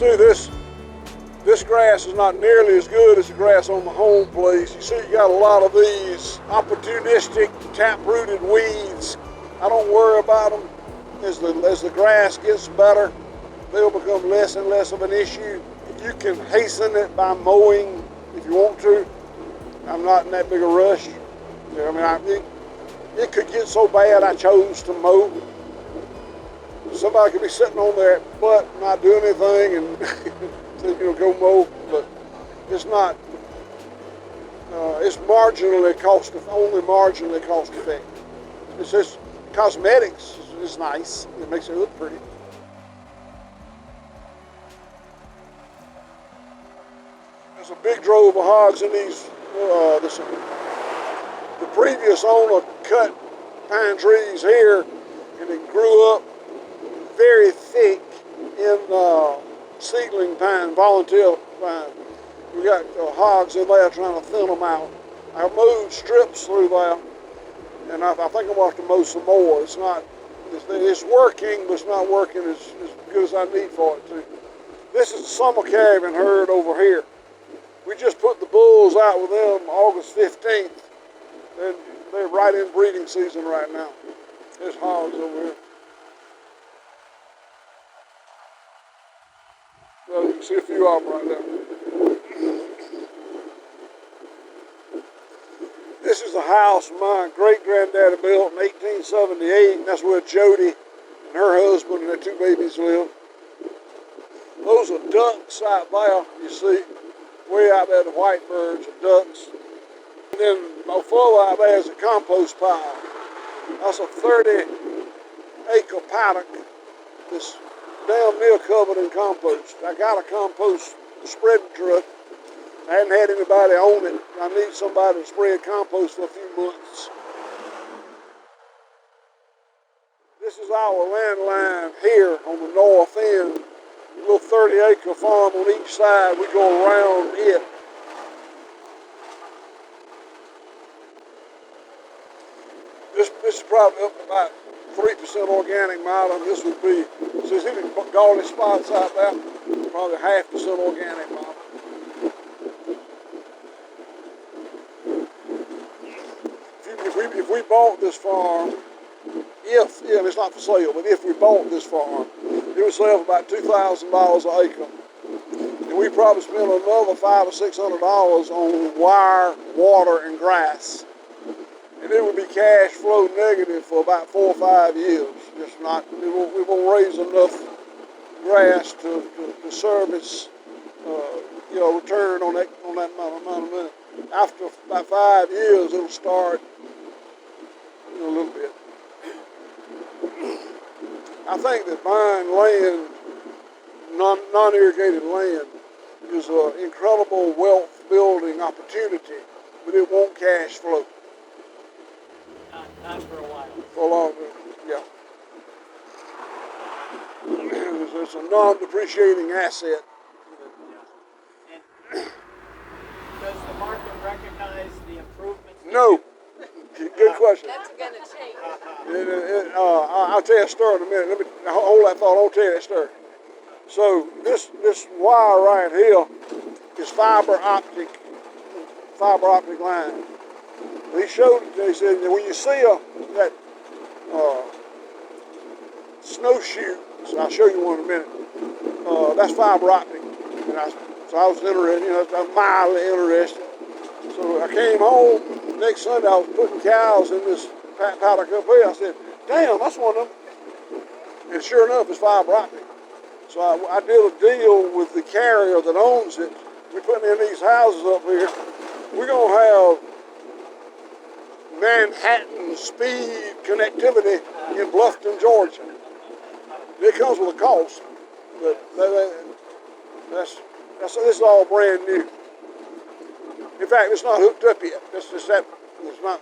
See, this grass is not nearly as good as the grass on the home place. You see, you got a lot of these opportunistic, tap-rooted weeds. I don't worry about them. As the grass gets better, they'll become less and less of an issue. You can hasten it by mowing if you want to. I'm not in that big a rush. I mean, it could get so bad I chose to mow. Somebody could be sitting on their butt, not doing anything, and say, go mow. But it's not. It's marginally only marginally cost effective. It's just cosmetics. It's nice. It makes it look pretty. There's a big drove of hogs in these. The previous owner cut pine trees here, and it grew up very thick in seedling pine, volunteer pine. We got hogs in there trying to thin them out. I mowed strips through there, and I think I'm going to have to mow some more. It's working, but it's not working as good as I need for it to. This is the summer calving herd over here. We just put the bulls out with them August 15th. They're right in breeding season right now. There's hogs over here. So you can see a few of them right there. This is a house my great-granddaddy built in 1878. That's where Jody and her husband and their two babies live. Those are ducks out there, you see. Way out there, the white birds are ducks. And then further out there is a compost pile. That's a 30-acre paddock that's damn near covered in compost. I got a compost spreading truck. I hadn't had anybody own it. I need somebody to spread compost for a few months. This is our landline here on the north end. A little 30-acre farm on each side. We go around it. This is probably up to about 3% organic matter. This would be, so you see the gaudy spots out there? Probably 0.5% organic matter. If we bought this farm, it's not for sale, but if we bought this farm, it would sell for about $2,000 an acre. And we probably spent another $500 or $600 on wire, water, and grass. And it would be cash flow negative for about 4 or 5 years. Just not, we won't raise enough grass to service, return on that amount of money. After about 5 years, it'll start a little bit. I think that buying land, non-irrigated land, is an incredible wealth building opportunity, but it won't cash flow. Not for a while. For a long time, yeah. It's a non-depreciating asset. And does the market recognize the improvements? No. Good question. That's going to change. I'll tell you a story in a minute. Let me hold that thought. I'll tell you that story. So this wire right here is fiber optic line. He showed it. They said when you see that snowshoe, so I'll show you one in a minute. That's fiber optic. And so I was interested. I'm mildly interested. So I came home. Next Sunday, I was putting cows in this paddock up here. I said, damn, that's one of them. And sure enough, it's fiber optic. So I did a deal with the carrier that owns it. We're putting in these houses up here. We're going to have Manhattan speed connectivity in Bluffton, Georgia. It comes with a cost, but this is all brand new. In fact, it's not hooked up yet. It's not.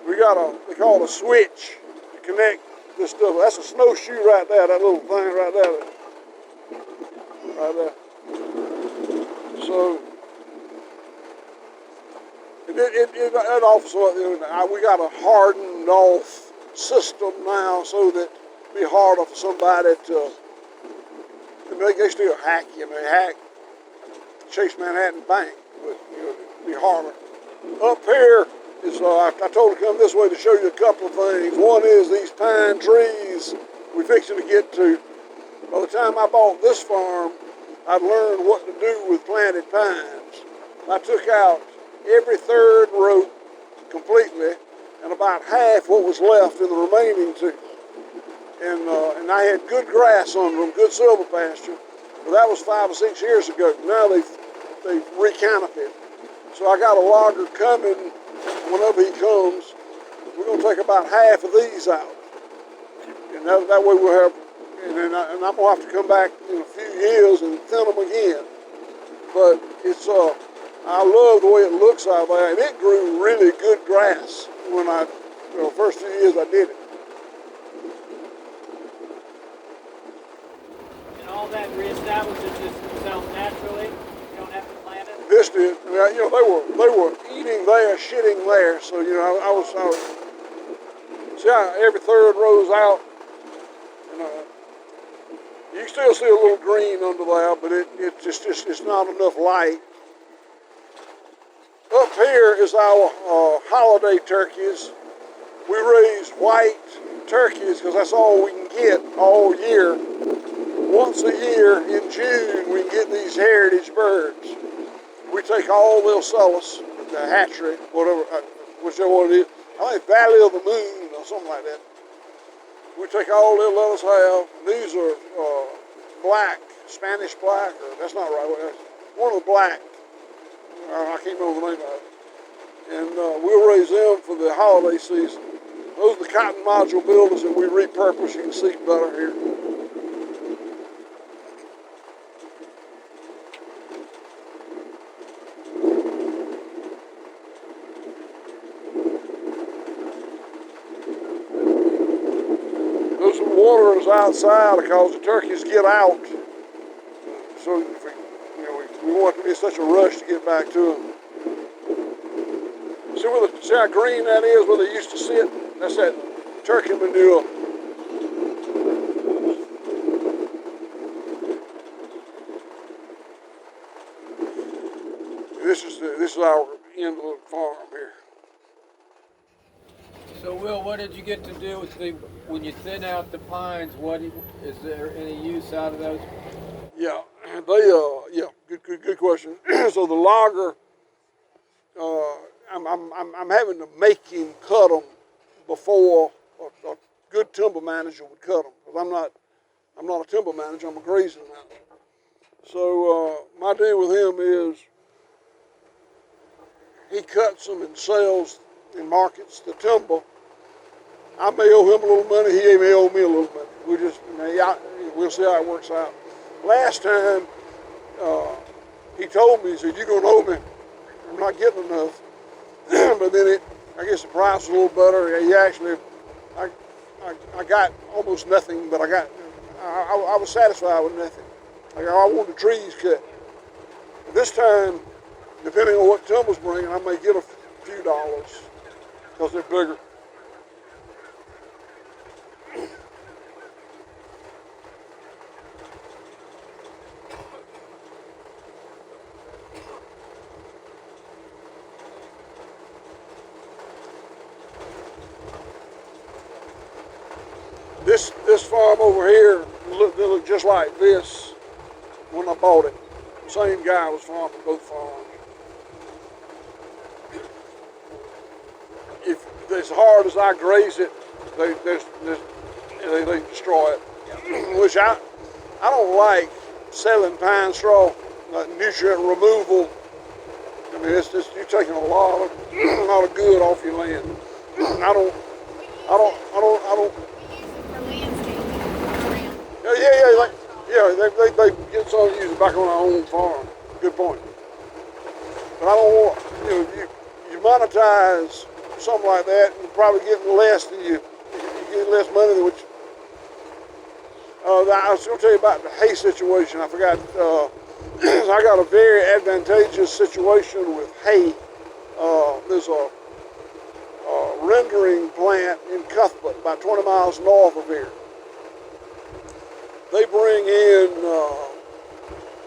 We got they call it a switch to connect this stuff. That's a snowshoe right there, that little thing right there. Right there. So, it offers what we got a hardened off system now so that it'd be harder for somebody to they still hack you. They hack Chase Manhattan Bank, but it'd be harder. Up here is, I told her to come this way to show you a couple of things. One is these pine trees we're fixing to get to. By the time I bought this farm, I'd learned what to do with planted pines. I took out every third row completely, and about half what was left in the remaining two. And I had good grass under them, good silver pasture, but that was 5 or 6 years ago. Now they've recanopied. So I got a logger coming. Whenever he comes, we're going to take about half of these out, and that way we'll have. And I'm going to have to come back in a few years and thin them again. But it's I love the way it looks out there, and it grew really good grass when first 2 years I did it. And all that reestablishes itself naturally. You don't have to plant it. This did. They were eating there, shitting there. So I was see how every third row's out, and you can still see a little green under there, but it's not enough light. Up here is our holiday turkeys. We raise white turkeys because that's all we can get all year. Once a year in June, we can get these heritage birds. We take all they'll sell us, the hatchery, whatever, whichever one it is. I think Valley of the Moon or something like that. We take all they'll let us have. These are black, Spanish black, or that's not right. That's one of the black. I can't remember the name of it. And we'll raise them for the holiday season. Those are the cotton module builders that we repurpose. You can see better here. Those water is outside because the turkeys get out. So we want to be in such a rush to get back to them. See how green that is where they used to sit? That's that turkey manure. This is our end of the farm here. So Will, what did you get to do with when you thin out the pines? Is there any use out of those? Yeah, good question. So the logger, I'm having to make him cut them before a good timber manager would cut them. Because I'm not a timber manager. I'm a grazing manager. So my deal with him is he cuts them and sells and markets the timber. I may owe him a little money. He may owe me a little money. We'll see how it works out. Last time, he told me, he said, "You're going to owe me. I'm not getting enough." But then I guess the price was a little better. He actually, I got almost nothing, but I was satisfied with nothing. I wanted the trees cut. But this time, depending on what timber's bringing, I may get a few dollars because they're bigger. This farm over here looked just like this when I bought it. The same guy was farming both farms. If as hard as I graze it, they destroy it. Which I don't like selling pine straw, nutrient removal. I mean, you're taking a lot of good off your land. I don't. They get some to use it back on our own farm. Good point. But I don't want, you monetize something like that, you're probably getting less than you get less money than what you. I was going to tell you about the hay situation. I forgot. I got a very advantageous situation with hay. There's a rendering plant in Cuthbert, about 20 miles north of here. They bring in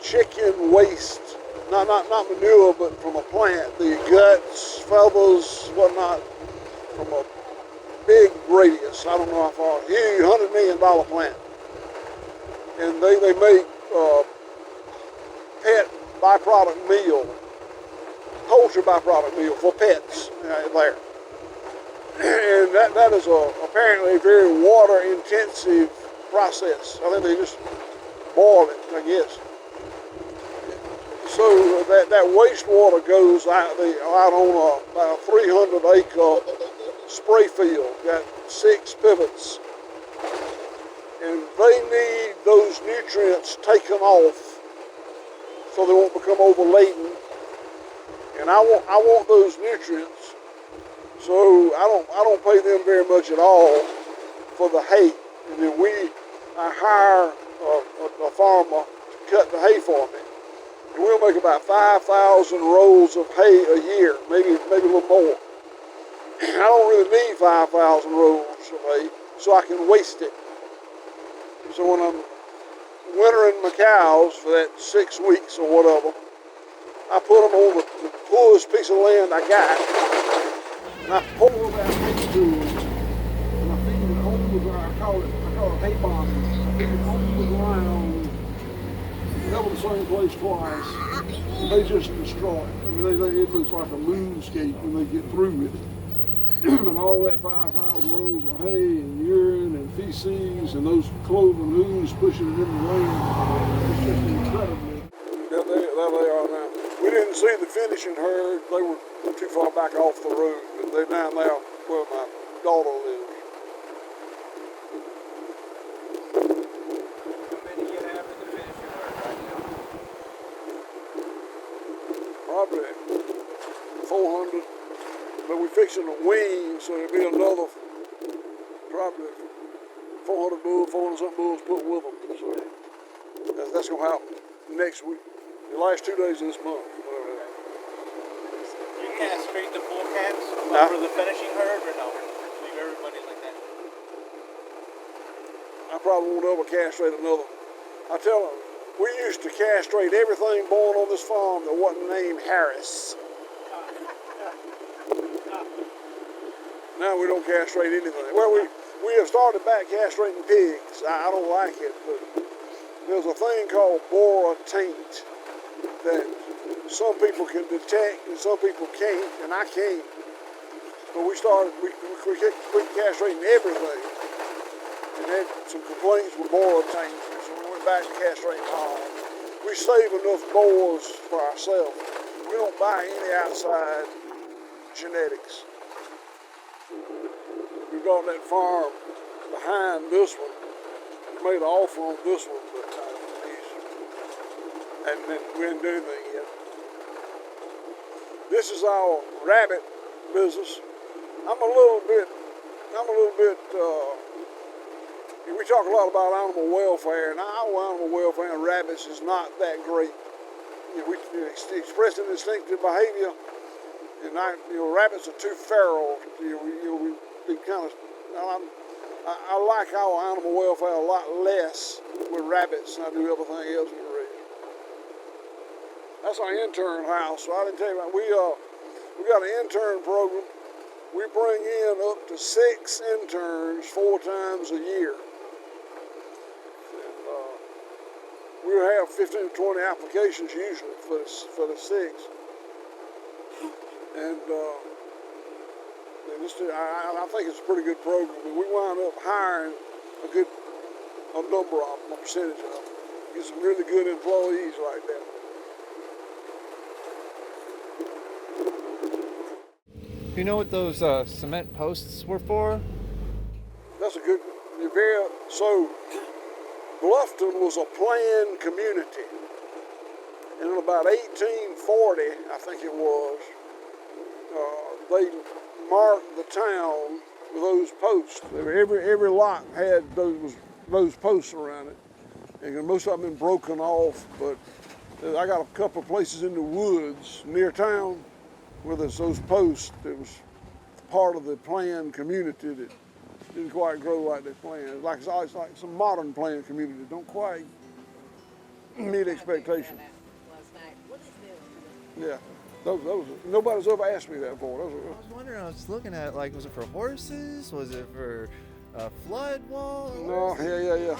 chicken waste, not manure, but from a plant, the guts, feathers, whatnot, from a big radius. I don't know how far, huge $100 million plant. And they make pet byproduct meal, poultry byproduct meal for pets there. And that is apparently a very water intensive process. I think they just boil it, I guess. So that wastewater goes out on about a 300 acre spray field, got 6 pivots. And they need those nutrients taken off so they won't become overladen. And I want those nutrients, so I don't pay them very much at all for the hay. And then I hire a farmer to cut the hay for me. And we'll make about 5,000 rolls of hay a year, maybe a little more. I don't really need 5,000 rolls of hay, so I can waste it. So when I'm wintering my cows for that 6 weeks or whatever, I put them on the poorest piece of land I got, and I pour that hay to them, and I feed it on the ground. I call it hay bombing. I feed it on the ground, never the same place twice, and they just destroy it. I mean, it looks like a moonscape when they get through it. And all that 5,000 rolls of hay and urine and feces and those cloven hooves pushing it in the rain, it's just incredibly. There they are now. We didn't see the finishing herd. They were too far back off the road, but they're down there where my daughter lives. How many you have in the finishing herd right now? Probably 400. But we're fixing a wean, so there'll be another probably 400 bulls, 400 something bulls put with them. So that's going to happen next week, the last 2 days of this month. You castrate the bull cats for the finishing herd or no? Leave everybody like that? I probably won't ever castrate another. I tell them, we used to castrate everything born on this farm that wasn't named Harris. Now we don't castrate anything. Well, we have started back castrating pigs. I don't like it, but there's a thing called boar taint that some people can detect and some people can't, and I can't. But we quit castrating everything, and had some complaints with boar taint, so we went back to castrating all. We save enough boars for ourselves. We don't buy any outside genetics. We got that farm behind this one. Made an offer on this one, but we didn't do anything yet. This is our rabbit business. I'm a little bit. We talk a lot about animal welfare, and our animal welfare in rabbits is not that great. We expressing instinctive behavior, and rabbits are too feral. We kind of. I like our animal welfare a lot less with rabbits than I do everything else we raise. That's our intern house. So I didn't tell you about. We got an intern program. We bring in up to 6 interns 4 times a year. And, we have 15 to 20 applications usually for the 6. And I think it's a pretty good program. But we wind up hiring a number of them, a percentage of them. Get some really good employees like that. Do you know what those cement posts were for? That's a good. So, Bluffton was a planned community, and in about 1840, I think it was, they marked the town with those posts. Every lot had those posts around it, and most of them been broken off. But I got a couple of places in the woods near town where there's those posts. It was part of the planned community that didn't quite grow like they planned. It's like some modern planned community. Don't quite meet expectation. Last night. What is this? Yeah. Those nobody's ever asked me that before. I was wondering, I was looking at, like, was it for horses? Was it for flood wall? No, yeah.